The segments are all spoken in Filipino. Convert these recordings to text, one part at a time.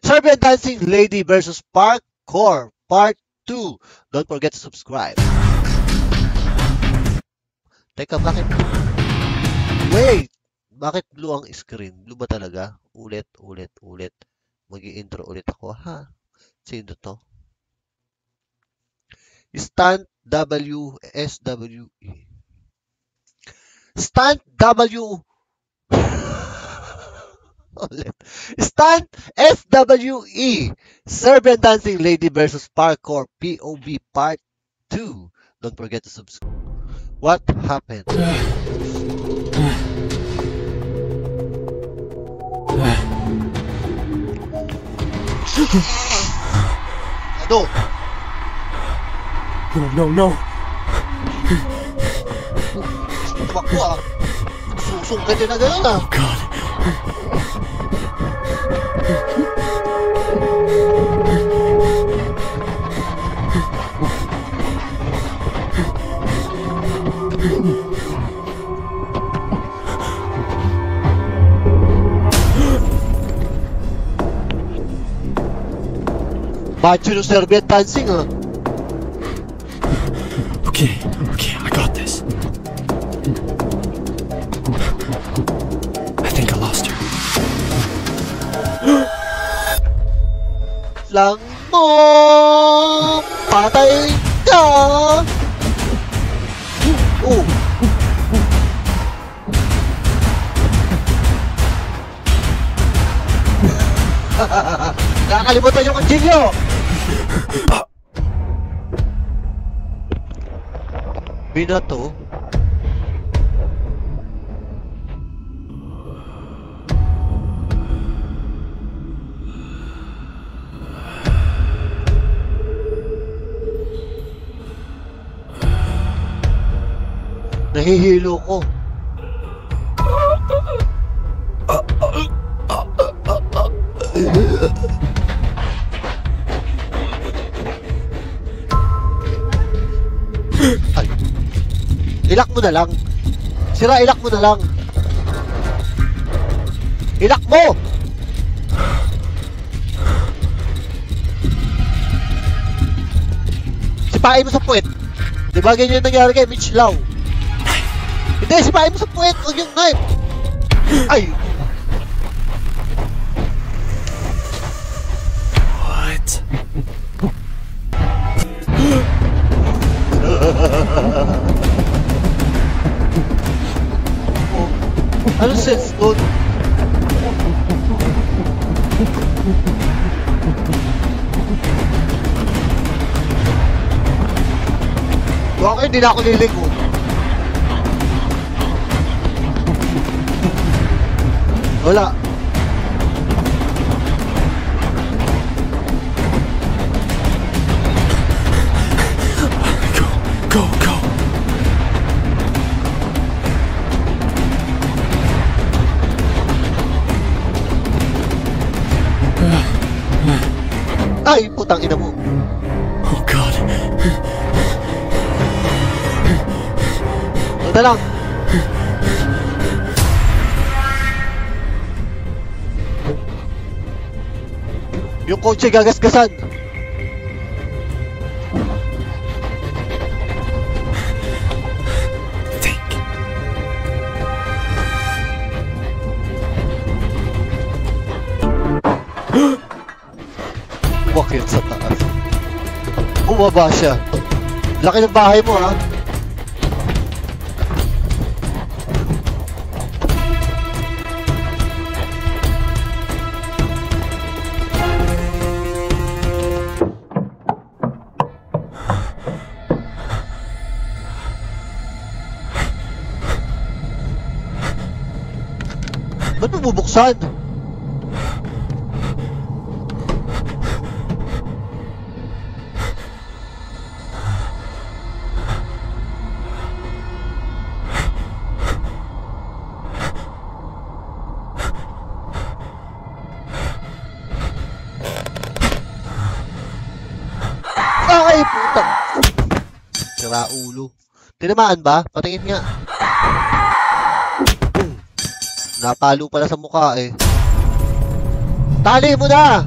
Serbian Dancing Lady versus Parkour Part 2. Don't forget to subscribe. Teka, bakit? Wait! Bakit blue ang screen? Blue ba talaga? Ulit. Mag-i-intro ulit ako, ha? Sino to? Stunt W, SWE. Stunt W. Ulit. Stunt SWE. Serbian Dancing Lady versus Parkour POV Part 2. Don't forget to subscribe. What happened? Ano? No. Tumakbo ah. Susong ka din na gano'n ah. Oh, God. Macho yung Serbian dancing ah. Okay, I got this. I think I lost her. Lang mo, patay ka. Oh. Nakakalimutan yung kutsilyo. Binato. Nahihilo ko. Ay. Ilak mo na lang. Sira, ilak mo na lang. Ilak mo! Sipain mo sa puwet. Diba ganyan yung nangyari kay Mitch Lau? Hindi, sipain mo sa puwet. Huwag yung knife. Ay! What? Ano sense doon? Bakit hindi na ako lilingo? Wala. Go. Ay, putang ina mo. Oh, God. Ito na lang. Yung kotse gagasgasan. Think. Bakit sa taas? Bumaba siya. Laki ng bahay mo ha. Ba't mo bubuksan? Ay, putang! Sira ulo. Tinamaan ba? Patingin nga. Napalo pala sa mukha eh. Tali mo na!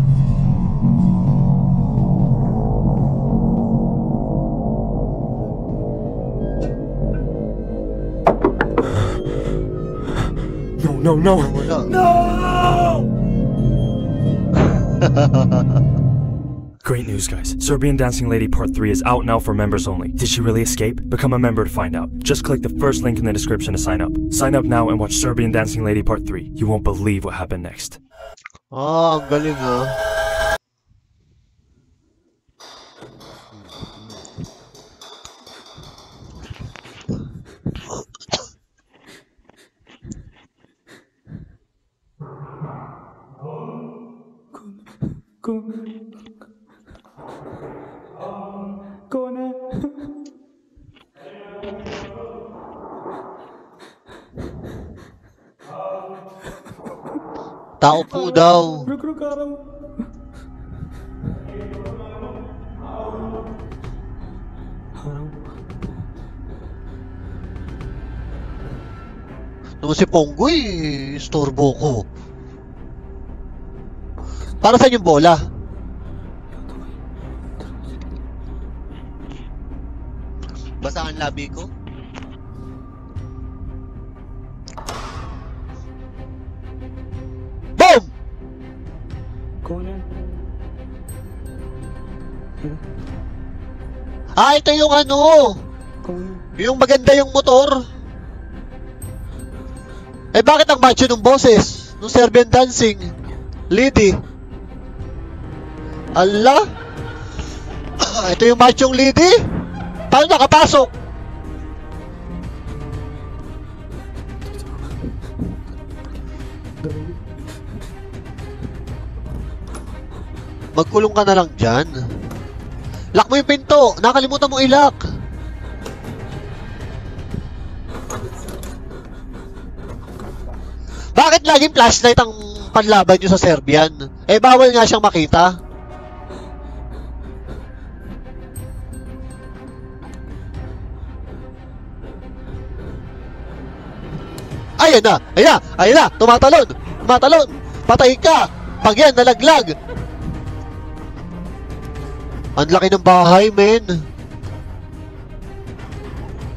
No, no, Wala. no! Great news, guys. Serbian Dancing Lady Part 3 is out now for members only. Did she really escape? Become a member to find out. Just click the first link in the description to sign up. Sign up now and watch Serbian Dancing Lady Part 3. You won't believe what happened next. Ah, ang galing ah. Tao po daw. Naman si Ponggoy, istorbo ko. Para saan yung bola? Basa ang labi ko? Boom! Ah, ito yung ano. Yung maganda yung motor. Eh bakit ang macho ng boses? Nung Serbian Dancing Lady. Allah? Ito yung machong lady? Paano nakapasok? Magkulong ka na lang dyan. Lock mo yung pinto. Nakalimutan mo i-lock. Bakit laging flashlight ang panlaban nyo sa Serbian? Eh bawal nga siyang makita. Ayan na! Ayan na! Ayan na! Tumatalon! Tumatalon! Patay ka! Pag yan, nalaglag! Ang laki ng bahay, men!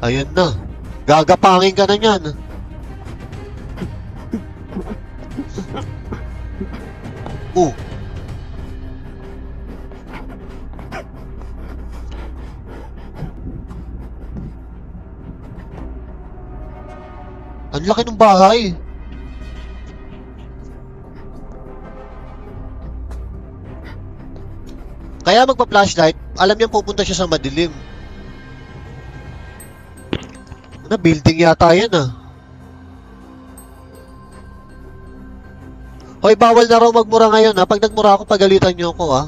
Ayan na! Gagapangin ka na yan! Oh! Ang laki ng bahay! Kaya magpa-flashlight, alam niyang pupunta siya sa madilim. Na building yata yan ah. Hoy, bawal na raw magmura ngayon ha. Pag nagmura ako, pagalitan niyo ako ha.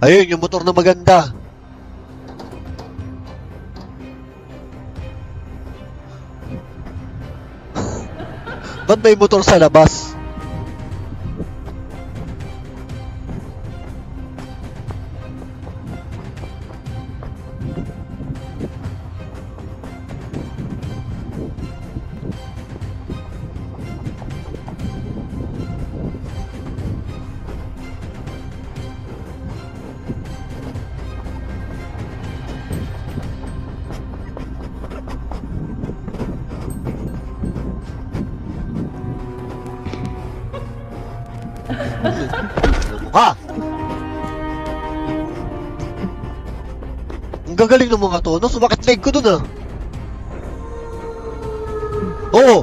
Ayun, yung motor na maganda. Ba't may motor sa labas? Ha? Ang gagaling ng mga to, no? Sumakit leg ko dun ah. Oo.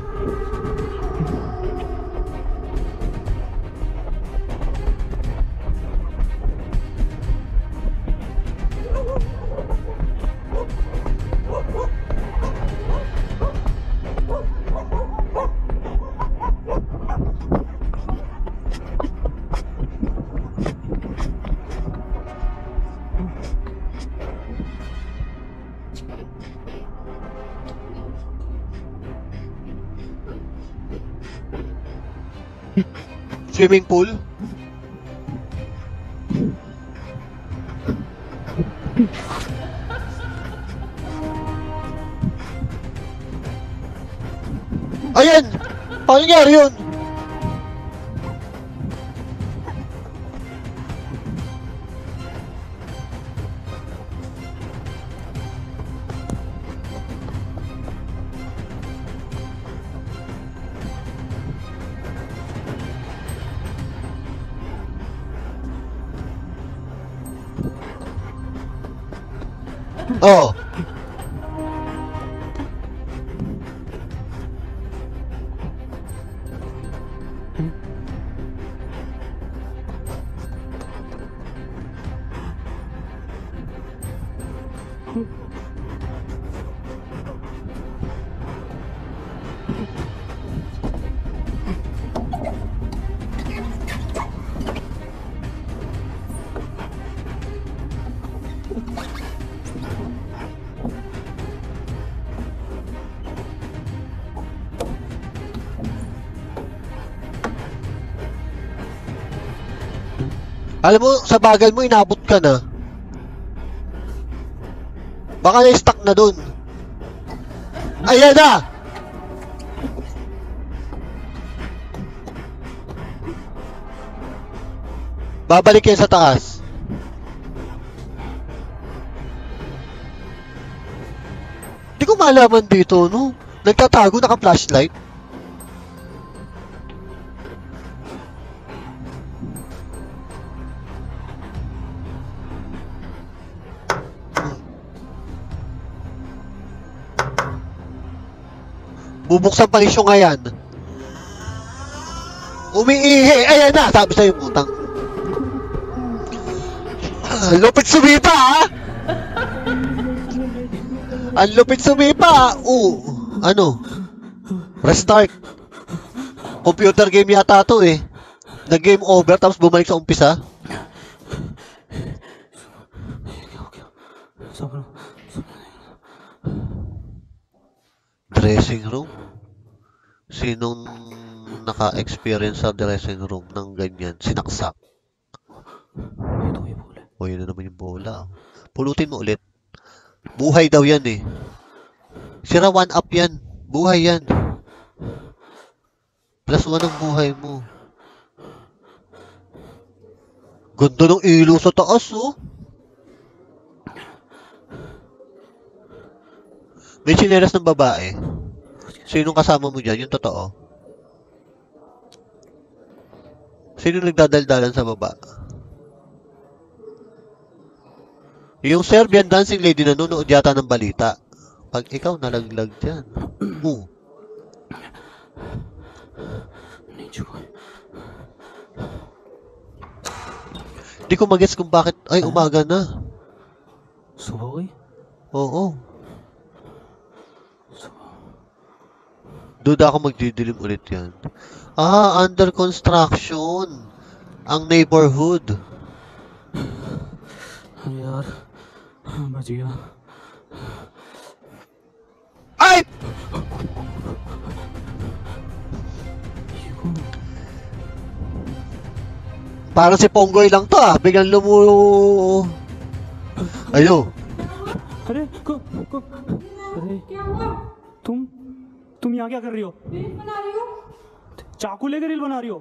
Swimming pool? Ayan! Paano nangyari yun? Oh. Alam mo, sa bagal mo, inabot ka na. Baka na-stuck na dun. Ayan na! Babalik yan sa taas. Hindi ko malaman dito, no? Nagtatago, naka-flashlight. Bubuksan pa rin siya ngayon. Umiihi. Ayan na. Sabi sa'yo, putang. Lupit sumipa, ha? Ang lupit sumipa. Ano? Restart. Computer game yata to eh. Nag-game over tapos bumalik sa umpisa. Dressing room? Sinong naka-experience sa dressing room ng ganyan? Sinaksak. O, yun na naman yung bola. Pulutin mo ulit. Buhay daw yan eh. Sira 1-up yan. Buhay yan. +1 ang buhay mo. Ganda ng ilaw sa taas, oh. May chinelas ng babae. Sinong kasama mo dyan? Yung totoo. Sino nagdadaldalan sa baba? Yung Serbian dancing lady nanonood yata ng balita. Pag ikaw nalaglag dyan. Hindi ko mag-guess kung bakit. Ay, umaga na. Subuhi? Oo. Duda ako magdidilim ulit yan. Under construction. Ang neighborhood. यार बच गया Ay! Parang si Ponggoy lang to ah. Biglang Ayo. अरे अरे तुम यहाँ क्या कर रही हो? रील बना रही हो। चाकू लेकर रील बना रही हो?